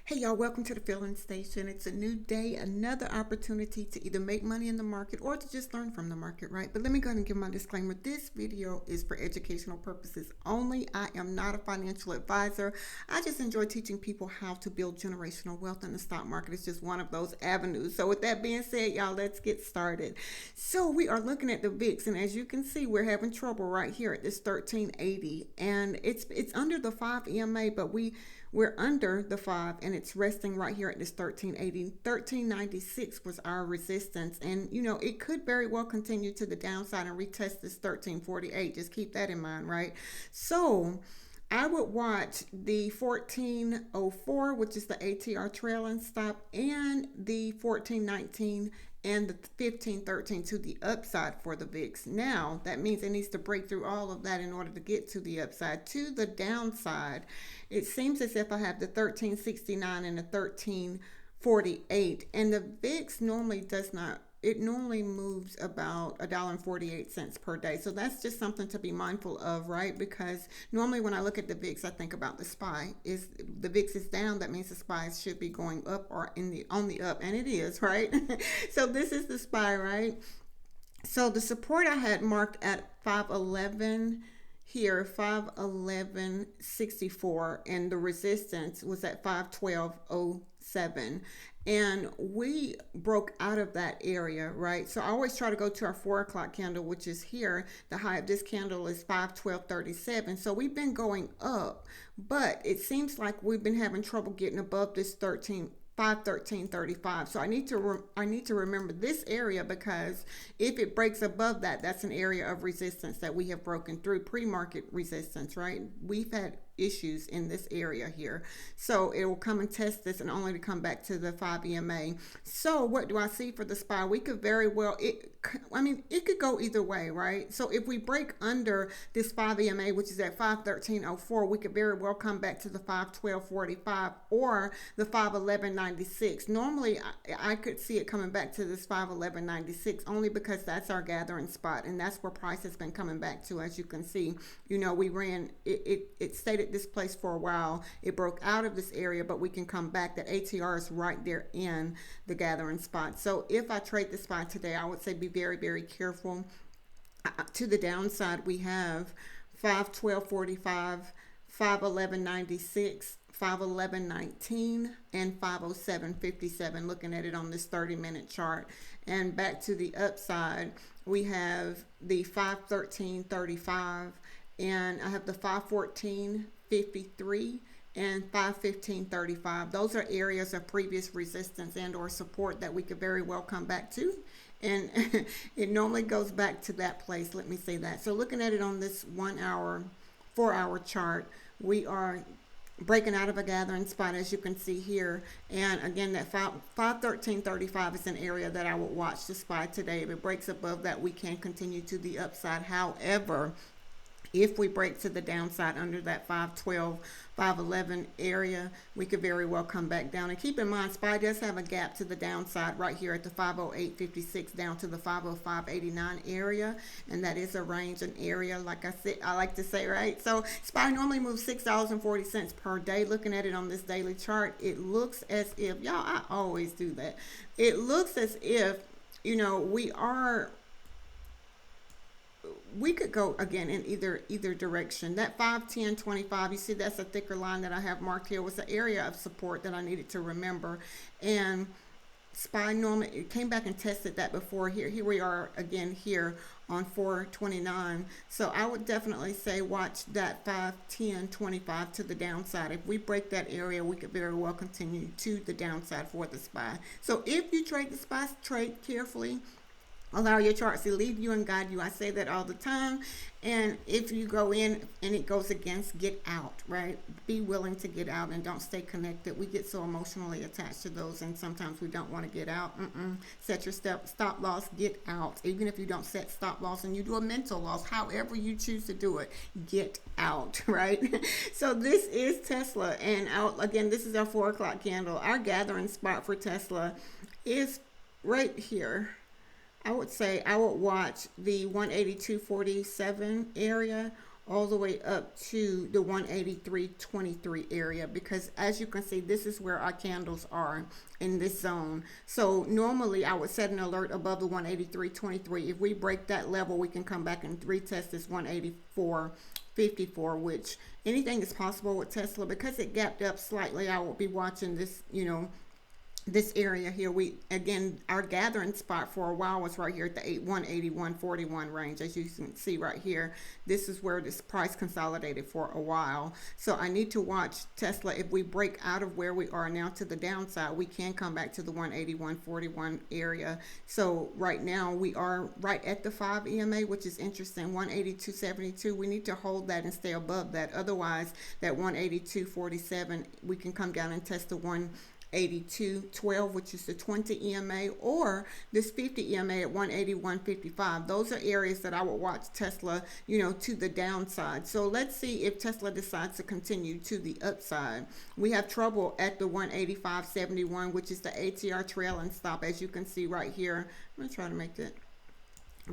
Hey y'all, welcome to the Filling Station. It's a new day, another opportunity to either make money in the market or to just learn from the market, right? But let me go ahead and give my disclaimer. This video is for educational purposes only. I am not a financial advisor. I just enjoy teaching people how to build generational wealth in the stock market. It's just one of those avenues. So with that being said, y'all, let's get started. So we are looking at the VIX, and as you can see, we're having trouble right here at this 1380, and it's under the 5 EMA, but we're under the 5 and it's resting right here at this 1380. 1396 was our resistance, and it could very well continue to the downside and retest this 1348. Just keep that in mind, right? So I would watch the 1404, which is the ATR trailing stop, and the 1419 and the 1513 to the upside for the VIX. Now, that means it needs to break through all of that in order to get to the upside. To the downside, it seems as if I have the 1369 and the 1348, and the VIX normally does not, it normally moves about $1.48 per day. So that's just something to be mindful of, right? Because normally when I look at the VIX, I think about the SPY. Is the VIX is down, that means the SPY should be going up or on the up, and it is, right? So this is the SPY, right? So the support I had marked at 511 here, 511.64, and the resistance was at 512.07, and we broke out of that area, right? So I always try to go to our 4 o'clock candle, which is here. The high of this candle is 512.37. So we've been going up, but it seems like we've been having trouble getting above this 513.35. So I need to remember this area, because if it breaks above that, that's an area of resistance that we have broken through, pre-market resistance, right? We've had issues in this area here, so it will come and test this, and only to come back to the 5 EMA. So what do I see for the SPY? We could very well, it could go either way, right? So if we break under this 5 EMA, which is at 513.04, we could very well come back to the 512.45 or the 511.96. Normally I could see it coming back to this 511.96, only because that's our gathering spot, and that's where price has been coming back to. As you can see, we ran it stayed at this place for a while. It broke out of this area, but we can come back. That ATR is right there in the gathering spot. So if I trade the SPY today, I would say be very, very careful. To the downside, we have 512.45, 511.96, 511.19, and 507.57, looking at it on this 30-minute chart. And back to the upside, we have the 513.35, and I have the 514.53 and 515.35. Those are areas of previous resistance and or support that we could very well come back to, and it normally goes back to that place. Let me say that. So looking at it on this 1 hour, 4 hour chart, we are breaking out of a gathering spot, as you can see here. And again, that 513.35 is an area that I would watch the SPY today. If it breaks above that, we can continue to the upside. However, if we break to the downside under that 512, 511 area, we could very well come back down. And keep in mind, SPY does have a gap to the downside right here at the 508.56 down to the 505.89 area, and that is a range, an area, like I said, I like to say, right? So SPY normally moves $6.40 per day. Looking at it on this daily chart, it looks as if, y'all, I always do that. It looks as if, we could go again in either direction. That 510.25, you see, that's a thicker line that I have marked here, was the area of support that I needed to remember. And SPY normally, it came back and tested that before. Here we are again here on 429. So I would definitely say watch that 510.25 to the downside. If we break that area, we could very well continue to the downside for the SPY. So if you trade the SPY, trade carefully. Allow your charts to lead you and guide you. I say that all the time. And if you go in and it goes against, get out, right? Be willing to get out and don't stay connected. We get so emotionally attached to those, and sometimes we don't want to get out. Set your stop loss, get out. Even if you don't set stop loss and you do a mental loss, however you choose to do it, get out, right? So this is Tesla, and again, this is our 4 o'clock candle. Our gathering spot for Tesla is right here. I would say I would watch the 182.47 area all the way up to the 183.23 area, because as you can see, this is where our candles are in this zone. So normally I would set an alert above the 183.23. If we break that level, we can come back and retest this 184.54, which anything is possible with Tesla. Because it gapped up slightly, I will be watching this, this area here. We again, our gathering spot for a while was right here at the 181.41 range. As you can see right here, this is where this price consolidated for a while. So I need to watch Tesla. If we break out of where we are now to the downside, we can come back to the 181.41 area. So right now we are right at the 5 EMA, which is interesting. 182.72. We need to hold that and stay above that. Otherwise, that 182.47, we can come down and test the 182.12, which is the 20 EMA, or this 50 EMA at 181.55. Those are areas that I would watch Tesla, to the downside. So let's see if Tesla decides to continue to the upside. We have trouble at the 185.71, which is the ATR trail and stop. As you can see right here, I'm going to try to make it.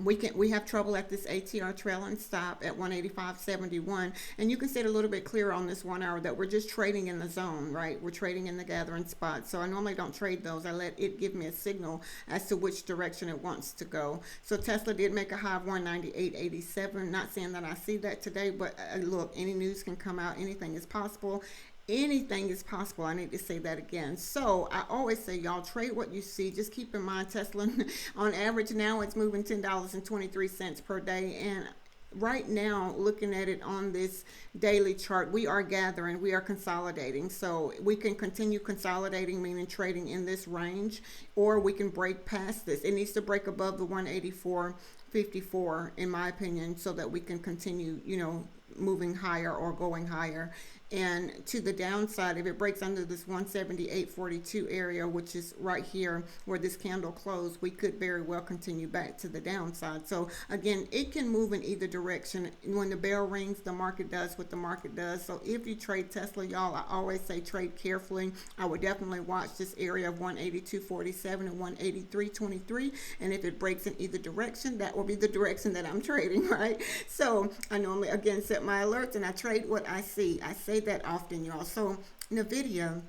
We have trouble at this ATR trail and stop at 185.71, and you can see it a little bit clearer on this 1 hour that we're just trading in the zone, right? We're trading in the gathering spot. So I normally don't trade those. I let it give me a signal as to which direction it wants to go. So Tesla did make a high of 198.87. Not saying that I see that today, but look, any news can come out. Anything is possible. Anything is possible. I need to say that again. So I always say, y'all, trade what you see. Just keep in mind, Tesla on average now it's moving $10.23 per day, and right now, looking at it on this daily chart, we are gathering, we are consolidating. So we can continue consolidating, meaning trading in this range, or we can break past this. It needs to break above the 184.54, in my opinion, so that we can continue, moving higher or going higher. And to the downside, if it breaks under this 178.42 area, which is right here where this candle closed, we could very well continue back to the downside. So again, it can move in either direction. When the bell rings, the market does what the market does. So if you trade Tesla, y'all, I always say trade carefully. I would definitely watch this area of 182.47 and 183.23. And if it breaks in either direction, that will be the direction that I'm trading, right? So I normally, again, set my alerts and I trade what I see. I say that often, y'all. So NVIDIA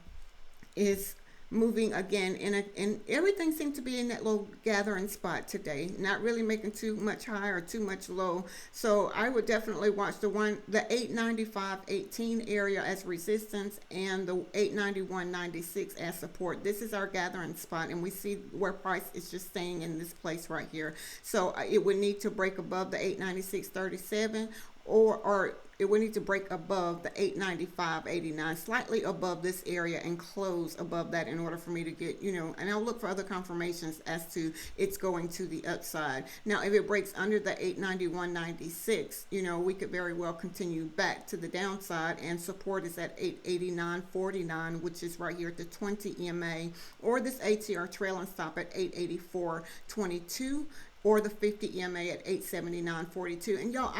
is moving again, and everything seemed to be in that low gathering spot today, not really making too much high or too much low. So I would definitely watch the 895.18 area as resistance and the 891.96 as support. This is our gathering spot, and we see where price is just staying in this place right here. So it would need to break above the 896.37, or it would need to break above the 895.89, slightly above this area, and close above that in order for me to get, and I'll look for other confirmations as to it's going to the upside. Now, if it breaks under the 891.96, we could very well continue back to the downside, and support is at 889.49, which is right here at the 20 EMA, or this ATR trail and stop at 884.22. or the 50 EMA at 879.42. And y'all,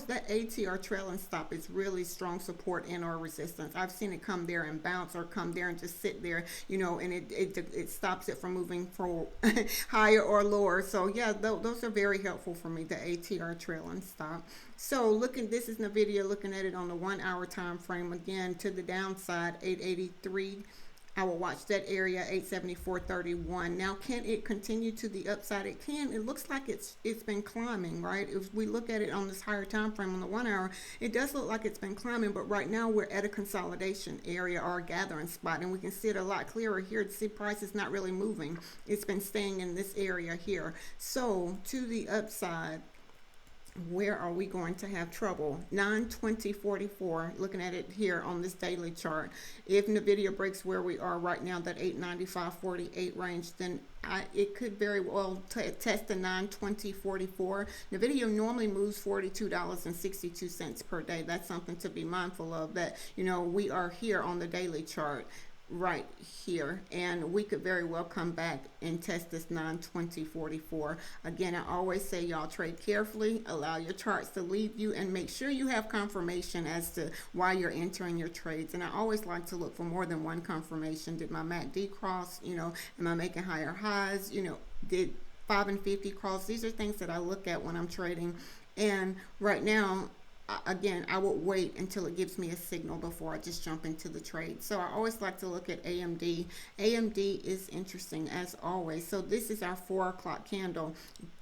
that ATR trail and stop is really strong support and or resistance. I've seen it come there and bounce, or come there and just sit there, and it stops it from moving for higher or lower. So yeah, those are very helpful for me, the ATR trail and stop. So this is NVIDIA, looking at it on the 1 hour time frame, again to the downside, 883. I will watch that area, 874.31. Now, can it continue to the upside? It can. It looks like it's been climbing, right? If we look at it on this higher time frame on the 1 hour, it does look like it's been climbing, but right now we're at a consolidation area or a gathering spot, and we can see it a lot clearer here. To see price is not really moving. It's been staying in this area here. So to the upside, where are we going to have trouble? 920.44, looking at it here on this daily chart. If NVIDIA breaks where we are right now, that 895.48 range, then it could very well test the 920.44. NVIDIA normally moves $42.62 per day. That's something to be mindful of, that, we are here on the daily chart right here, and we could very well come back and test this 920.44. Again, I always say, y'all, trade carefully, allow your charts to lead you, and make sure you have confirmation as to why you're entering your trades. And I always like to look for more than one confirmation. Did my MACD cross? Am I making higher highs? Did 5 and 50 cross? These are things that I look at when I'm trading. And right now, again, I would wait until it gives me a signal before I just jump into the trade. So I always like to look at AMD. AMD is interesting as always. So this is our 4 o'clock candle.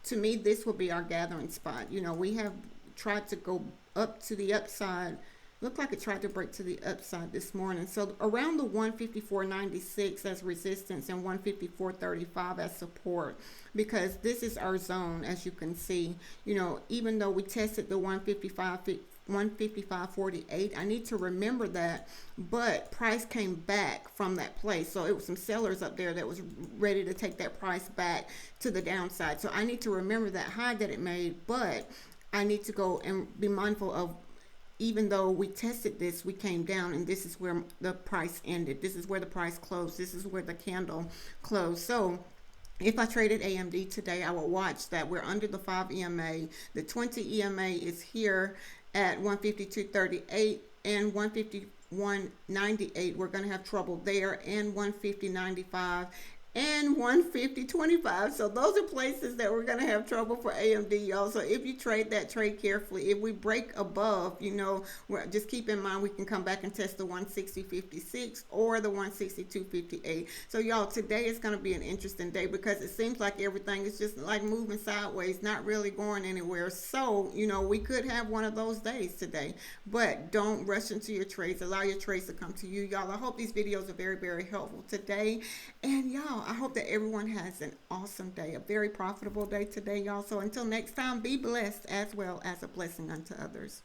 To me, this will be our gathering spot. You know, we have tried to go up to the upside. Looked like it tried to break to the upside this morning. So around the 154.96 as resistance and 154.35 as support, because this is our zone, as you can see. You know, even though we tested the 155.48, I need to remember that, but price came back from that place. So it was some sellers up there that was ready to take that price back to the downside. So I need to remember that high that it made, but I need to go and be mindful of, even though we tested this, we came down, and this is where the price ended. This is where the price closed. This is where the candle closed. So if I traded AMD today, I would watch that we're under the 5 EMA. The 20 EMA is here at 152.38 and 151.98. We're going to have trouble there, and 150.95 and 150.25. So those are places that we're going to have trouble for AMD, y'all. So if you trade that, trade carefully. If we break above, you know, just keep in mind we can come back and test the 160.56 or the 162.58. So y'all, today is going to be an interesting day because it seems like everything is just like moving sideways, not really going anywhere. So, you know, we could have one of those days today, but don't rush into your trades. Allow your trades to come to you, y'all. I hope these videos are very, very helpful today. And y'all, I hope that everyone has an awesome day, a very profitable day today, y'all. So until next time, be blessed as well as a blessing unto others.